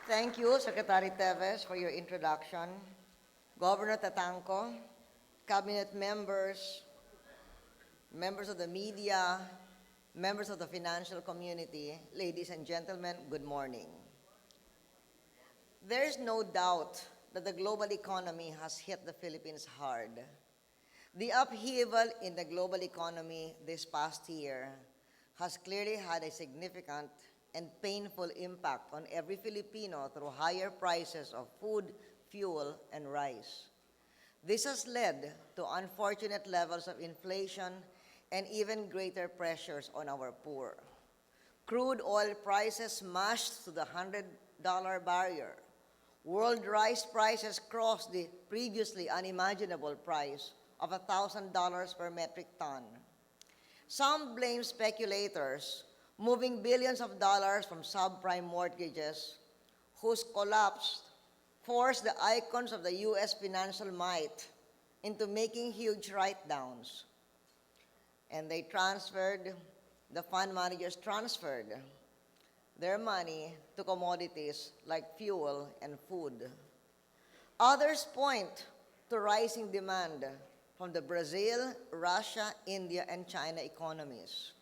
Thank you, Secretary Teves, for your introduction. Governor Tatanco, cabinet members, members of the media, members of the financial community, ladies and gentlemen, good morning. There is no doubt that the global economy has hit the Philippines hard. The upheaval in the global economy this past year has clearly had a significant and painful impact on every Filipino through higher prices of food, fuel, and rice. This has led to unfortunate levels of inflation and even greater pressures on our poor. Crude oil prices smashed to the $100 barrier. World rice prices crossed the previously unimaginable price of $1,000 per metric ton. Some blame speculators moving billions of dollars from subprime mortgages, whose collapse forced the icons of the U.S. financial might into making huge write-downs. And the fund managers transferred their money to commodities like fuel and food. Others point to rising demand from the Brazil, Russia, India, and China economies,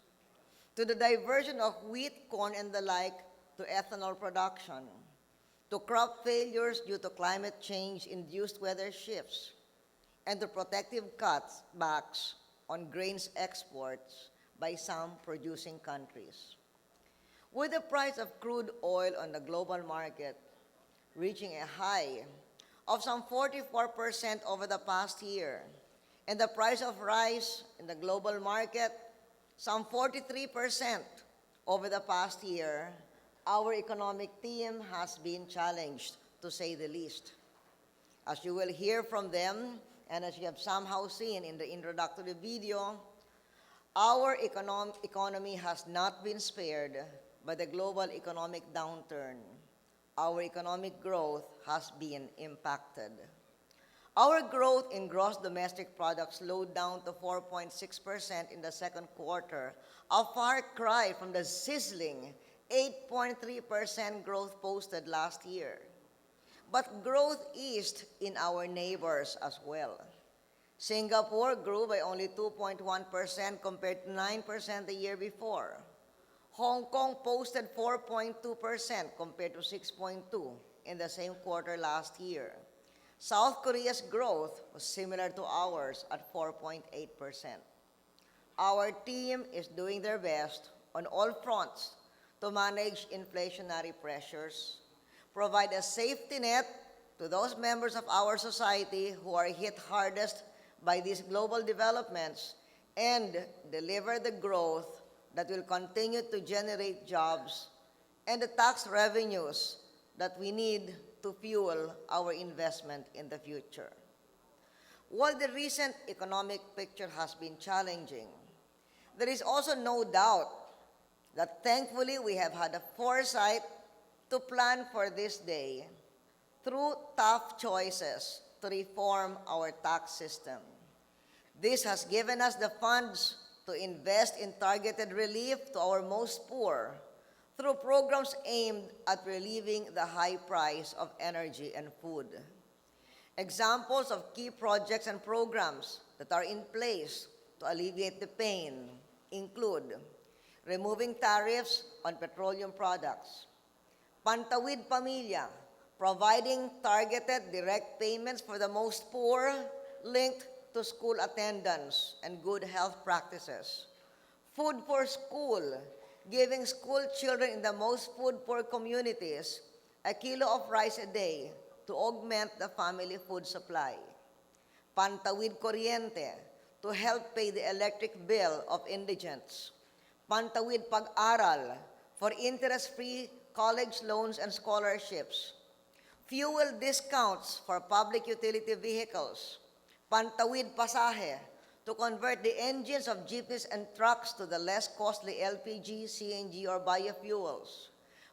to the diversion of wheat, corn, and the like to ethanol production, to crop failures due to climate change-induced weather shifts, and to protective cutbacks on grains exports by some producing countries. With the price of crude oil on the global market reaching a high of some 44% over the past year, and the price of rice in the global market some 43% over the past year, our economic team has been challenged, to say the least. As you will hear from them, and as you have somehow seen in the introductory video, our economy has not been spared by the global economic downturn. Our economic growth has been impacted. Our growth in gross domestic product slowed down to 4.6% in the second quarter, a far cry from the sizzling 8.3% growth posted last year. But growth eased in our neighbors as well. Singapore grew by only 2.1% compared to 9% the year before. Hong Kong posted 4.2% compared to 6.2% in the same quarter last year. South Korea's growth was similar to ours at 4.8%. Our team is doing their best on all fronts to manage inflationary pressures, provide a safety net to those members of our society who are hit hardest by these global developments, and deliver the growth that will continue to generate jobs and the tax revenues that we need to fuel our investment in the future. While the recent economic picture has been challenging, there is also no doubt that thankfully we have had the foresight to plan for this day through tough choices to reform our tax system. This has given us the funds to invest in targeted relief to our most poor through programs aimed at relieving the high price of energy and food. Examples of key projects and programs that are in place to alleviate the pain include removing tariffs on petroleum products, Pantawid Pamilya, providing targeted direct payments for the most poor linked to school attendance and good health practices, Food for School, giving school children in the most food-poor communities a kilo of rice a day to augment the family food supply, Pantawid Kuryente, to help pay the electric bill of indigents, Pantawid Pag-aral, for interest-free college loans and scholarships, fuel discounts for public utility vehicles, Pantawid Pasahe, to convert the engines of jeepneys and trucks to the less costly LPG, CNG, or biofuels,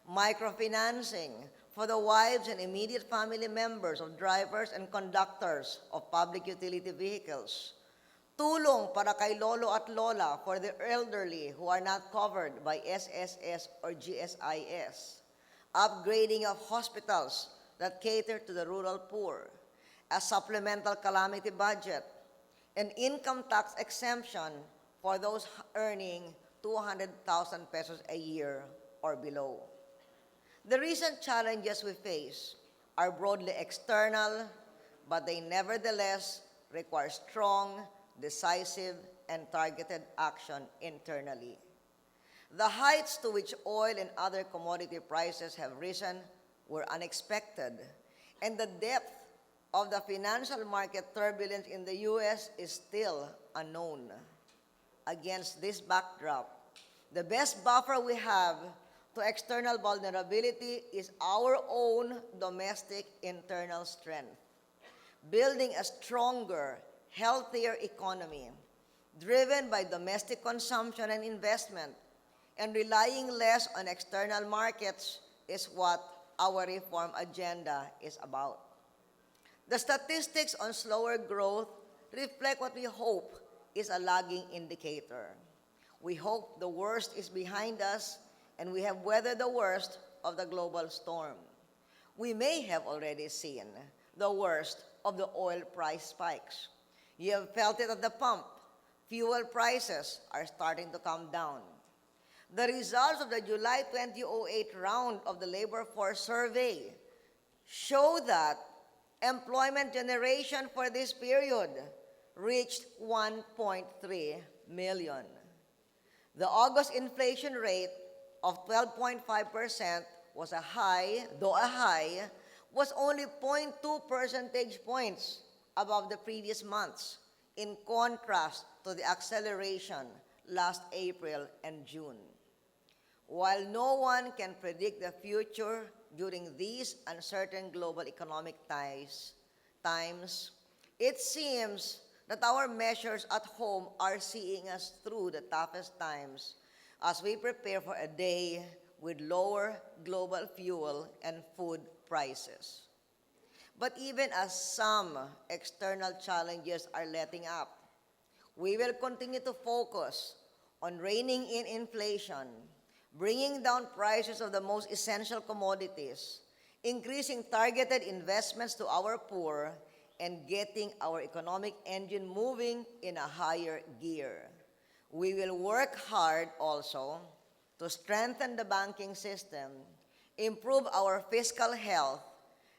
microfinancing for the wives and immediate family members of drivers and conductors of public utility vehicles, tulong para kay lolo at lola for the elderly who are not covered by SSS or GSIS, upgrading of hospitals that cater to the rural poor, a supplemental calamity budget, an income tax exemption for those earning 200,000 pesos a year or below. The recent challenges we face are broadly external, but they nevertheless require strong, decisive, and targeted action internally. The heights to which oil and other commodity prices have risen were unexpected, and the depth of the financial market turbulence in the U.S. is still unknown. Against this backdrop, the best buffer we have to external vulnerability is our own domestic internal strength. Building a stronger, healthier economy, driven by domestic consumption and investment, and relying less on external markets is what our reform agenda is about. The statistics on slower growth reflect what we hope is a lagging indicator. We hope the worst is behind us and we have weathered the worst of the global storm. We may have already seen the worst of the oil price spikes. You have felt it at the pump. Fuel prices are starting to come down. The results of the July 2008 round of the labor force survey show that employment generation for this period reached 1.3 million. The August inflation rate of 12.5% was a high, was only 0.2 percentage points above the previous months, in contrast to the acceleration last April and June. While no one can predict the future during these uncertain global economic times, it seems that our measures at home are seeing us through the toughest times as we prepare for a day with lower global fuel and food prices. But even as some external challenges are letting up, we will continue to focus on reining in inflation, bringing down prices of the most essential commodities, increasing targeted investments to our poor, and getting our economic engine moving in a higher gear. We will work hard also to strengthen the banking system, improve our fiscal health,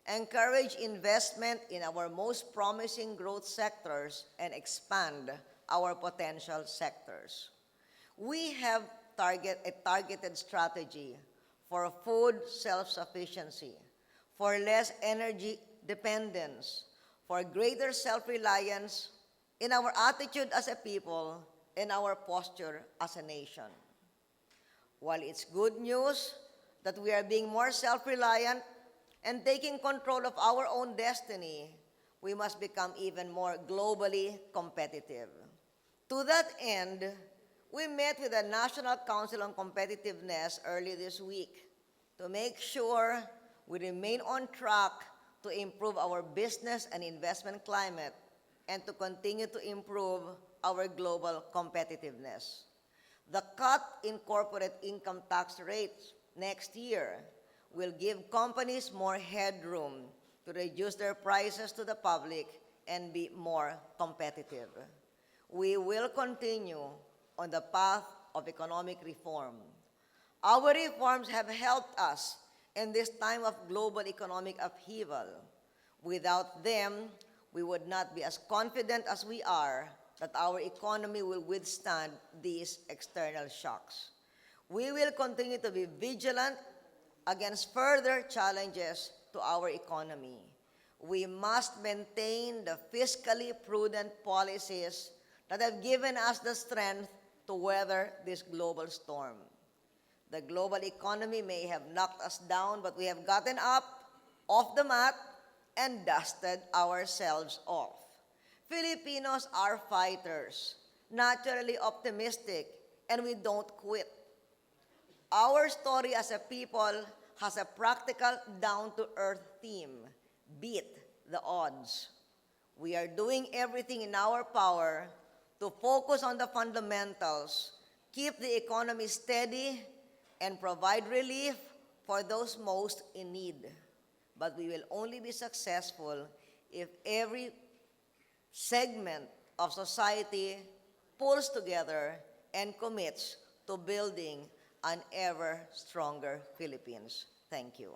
encourage investment in our most promising growth sectors, and expand our potential sectors. We have a targeted strategy for food self-sufficiency, for less energy dependence, for greater self-reliance in our attitude as a people and our posture as a nation. While it's good news that we are being more self-reliant and taking control of our own destiny, we must become even more globally competitive. To that end, we met with the National Council on Competitiveness early this week to make sure we remain on track to improve our business and investment climate and to continue to improve our global competitiveness. The cut in corporate income tax rates next year will give companies more headroom to reduce their prices to the public and be more competitive. We will continue on the path of economic reform. Our reforms have helped us in this time of global economic upheaval. Without them, we would not be as confident as we are that our economy will withstand these external shocks. We will continue to be vigilant against further challenges to our economy. We must maintain the fiscally prudent policies that have given us the strength to weather this global storm. The global economy may have knocked us down, but we have gotten up off the mat and dusted ourselves off. Filipinos are fighters, naturally optimistic, and we don't quit. Our story as a people has a practical, down-to-earth theme: beat the odds. We are doing everything in our power to focus on the fundamentals, keep the economy steady, and provide relief for those most in need. But we will only be successful if every segment of society pulls together and commits to building an ever stronger Philippines. Thank you.